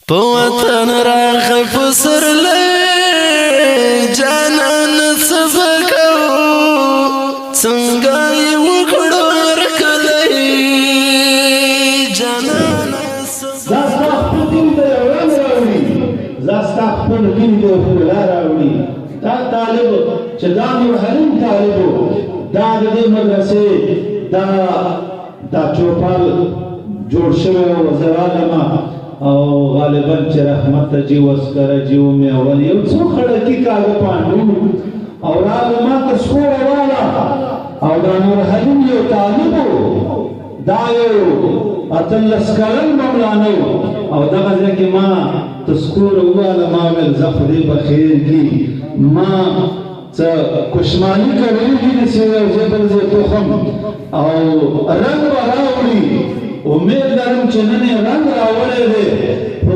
په وطن راغی پسرلی جانان څه به کوو څنګه یې وکړو هرکلی جانان دا ستا خپل دین ته یو رنګ راوړي دا ستا خپل دین ته یو ښکلا راوړي دا طالب چې دا نور حلیم طالب و دا د دې مدرسې دا چوپال جوړ شوی و زه رالمه او غالبا چې رحمت ته جي وسکره جي ومې اول یو څو خړکي کاغه پانډو او راغله ما ته سپوره واله او دا نور حلیم یو طالب و دا یو اتلس کلن مولانا او دغه ځای کې ما تسکوره وواله ما ویل زه خدای په خیر کي ما څه کشمالي کړلي دي د سیوی او بل ځای تخم او رنګ به راوړي امید لرم چې نن یې رنګ راوړی دی په